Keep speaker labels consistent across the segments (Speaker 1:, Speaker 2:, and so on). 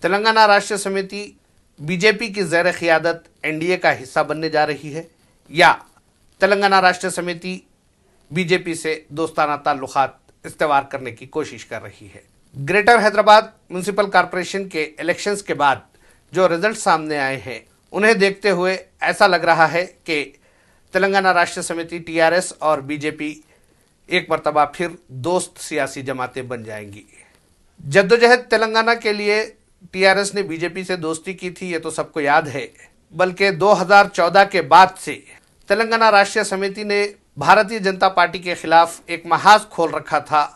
Speaker 1: Telangana Rashtra Samiti be J P کی زیر قیادت این ڈی اے کا حصہ بننے جا رہی ہے یا تلنگانہ راشٹر سمیتی بی جے پی سے دوستانہ تعلقات استوار کرنے کی کوشش کر رہی ہے. گریٹر حیدرآباد میونسپل کارپوریشن کے الیکشنز کے بعد جو رزلٹ سامنے آئے ہیں انہیں دیکھتے ہوئے ایسا لگ رہا ہے کہ تلنگانہ راشٹر سمیتی ٹی آر ایس اور بی جے پی ایک مرتبہ پھر دوست سیاسی جماعتیں بن جائیں گی. جدوجہد تلنگانہ کے لیے ٹی آر ایس نے بی جے پی سے دوستی کی تھی یہ تو سب کو یاد ہے، بلکہ 2014 کے بعد سے تلنگانہ راشٹر سمیتی نے بھارتیہ جنتا پارٹی کے خلاف ایک محاذ کھول رکھا تھا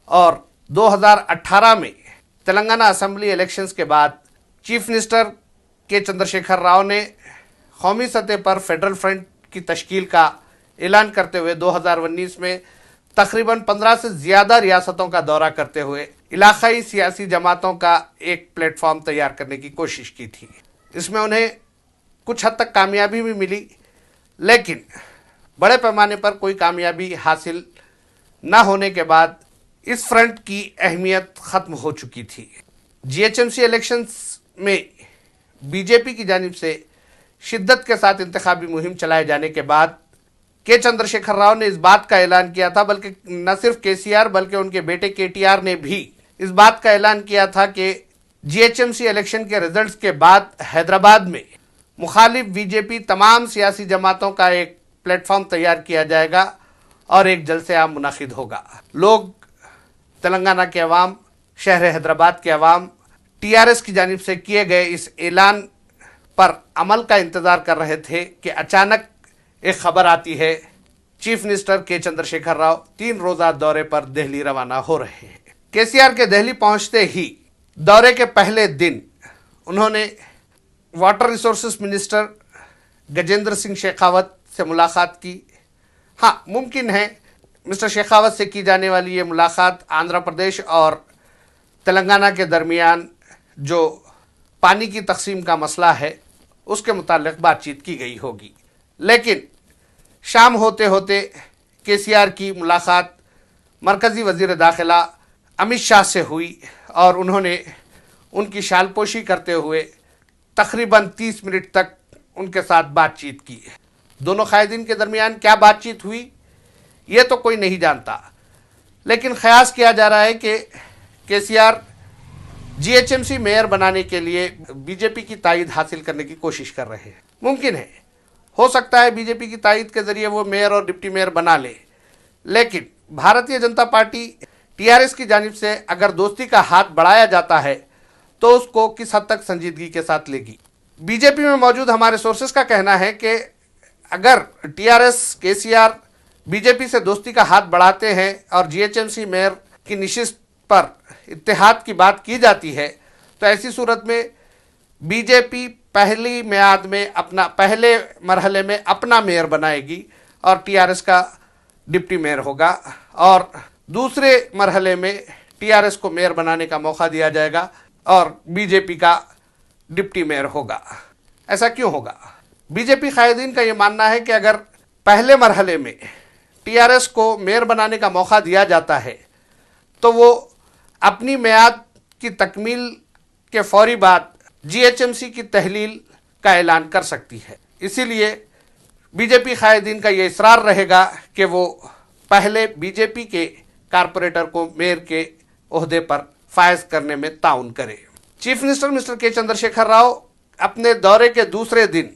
Speaker 1: اور 2018 میں تلنگانہ اسمبلی الیکشنز کے بعد چیف منسٹر کے چندرشیکھر راؤ نے قومی سطح پر فیڈرل فرنٹ کی تشکیل کا اعلان کرتے ہوئے 2019 میں تقریباً 15 سے زیادہ ریاستوں کا دورہ کرتے ہوئے علاقائی سیاسی جماعتوں کا ایک پلیٹ فارم تیار کرنے کی کوشش کی تھی. اس میں انہیں کچھ حد تک کامیابی بھی ملی، لیکن بڑے پیمانے پر کوئی کامیابی حاصل نہ ہونے کے بعد اس فرنٹ کی اہمیت ختم ہو چکی تھی. G H M C elections میں بی جے پی کی جانب سے شدت کے ساتھ انتخابی مہم چلائے جانے کے بعد کے چندرشیکھر راؤ نے اس بات کا اعلان کیا تھا، بلکہ نہ صرف کے سی آر بلکہ ان کے بیٹے کے ٹی آر نے بھی اس بات کا اعلان کیا تھا کہ G H M C election کے ریزلٹس کے بعد حیدرآباد میں مخالف بی جے پی تمام سیاسی جماعتوں کا ایک پلیٹ فارم تیار کیا جائے گا اور ایک جلسہ عام منعقد ہوگا. لوگ تلنگانہ کے عوام، شہر حیدرآباد کے عوام ٹی آر ایس کی جانب سے کیے گئے اس اعلان پر عمل کا انتظار کر رہے تھے کہ اچانک ایک خبر آتی ہے چیف منسٹر کے چندرشیکھر راؤ 3 روزہ دورے پر دہلی روانہ ہو رہے ہیں. کے سی آر کے دہلی پہنچتے ہی دورے کے پہلے دن انہوں نے water resources minister Gajendra Singh Shekhawat سے ملاقات کی. ہاں، ممکن ہے مسٹر شیخاوت سے کی جانے والی یہ ملاقات آندھرا پردیش اور تلنگانہ کے درمیان جو پانی کی تقسیم کا مسئلہ ہے اس کے متعلق بات چیت کی گئی ہوگی، لیکن شام ہوتے ہوتے کے سی آر کی ملاقات مرکزی وزیر داخلہ امت شاہ سے ہوئی اور انہوں نے ان کی شال پوشی کرتے ہوئے تقریباً 30 منٹ تک ان کے ساتھ بات چیت کی. دونوں قائدین کے درمیان کیا بات چیت ہوئی یہ تو کوئی نہیں جانتا، لیکن قیاس کیا جا رہا ہے کہ K C R G H M C mayor بنانے کے لیے بی جے پی کی تائید حاصل کرنے کی کوشش کر رہے ہیں. ممکن ہے، ہو سکتا ہے بی جے پی کی تائید کے ذریعے وہ میئر اور ڈپٹی میئر بنا لے، لیکن Bharatiya Janata party T R S کی جانب سے اگر دوستی کا ہاتھ بڑھایا جاتا ہے تو اس کو کس حد تک سنجیدگی کے ساتھ لے گی. بی جے پی میں موجود ہمارے سورسز کا کہنا ہے کہ اگر ٹی آر ایس کے سی آر بی جے پی سے دوستی کا ہاتھ بڑھاتے ہیں اور G H M C mayor کی نشست پر اتحاد کی بات کی جاتی ہے تو ایسی صورت میں بی جے پی پہلی میعاد میں پہلے مرحلے میں اپنا میئر بنائے گی اور ٹی آر ایس کا ڈپٹی میئر ہوگا، اور دوسرے مرحلے میں ٹی آر ایس کو میئر بنانے کا موقع دیا جائے گا اور بی جے پی کا ڈپٹی میئر ہوگا. ایسا کیوں ہوگا؟ بی جے پی قائدین کا یہ ماننا ہے کہ اگر پہلے مرحلے میں ٹی آر ایس کو میئر بنانے کا موقع دیا جاتا ہے تو وہ اپنی میعاد کی تکمیل کے فوری بعد جی ایچ ایم سی کی تحلیل کا اعلان کر سکتی ہے. اسی لیے بی جے پی قائدین کا یہ اصرار رہے گا کہ وہ پہلے بی جے پی کے کارپوریٹر کو میئر کے عہدے پر فائز کرنے میں تعاون کرے. چیف منسٹر مسٹر کے چندرشیکھر راؤ اپنے دورے کے دوسرے دن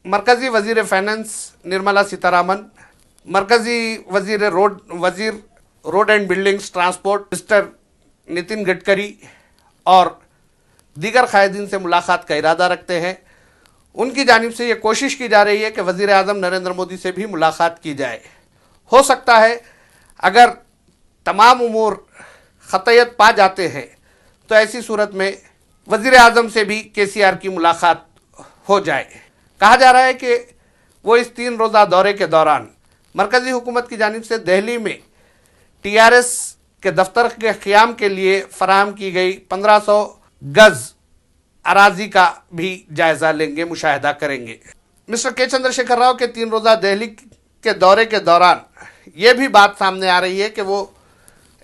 Speaker 1: مرکزی وزیر فائنانس نرملا سیتارمن، مرکزی وزیر road and buildings transport mister Nitin Gadkari اور دیگر قائدین سے ملاقات کا ارادہ رکھتے ہیں. ان کی جانب سے یہ کوشش کی جا رہی ہے کہ وزیر اعظم نریندر مودی سے بھی ملاقات کی جائے. ہو سکتا ہے اگر تمام امور قطعیت پا جاتے ہیں تو ایسی صورت میں وزیر اعظم سے بھی کے سی آر کی ملاقات ہو جائے. کہا جا رہا ہے کہ وہ اس 3 روزہ دورے کے دوران مرکزی حکومت کی جانب سے دہلی میں ٹی آر ایس کے دفتر کے قیام کے لیے فراہم کی گئی 1500 گز اراضی کا بھی جائزہ لیں گے، مشاہدہ کریں گے. مسٹر کے چندرشیکھر راؤ کے 3 روزہ دہلی کے دورے کے دوران یہ بھی بات سامنے آ رہی ہے کہ وہ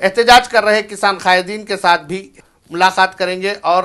Speaker 1: احتجاج کر رہے کسان قائدین کے ساتھ بھی ملاقات کریں گے اور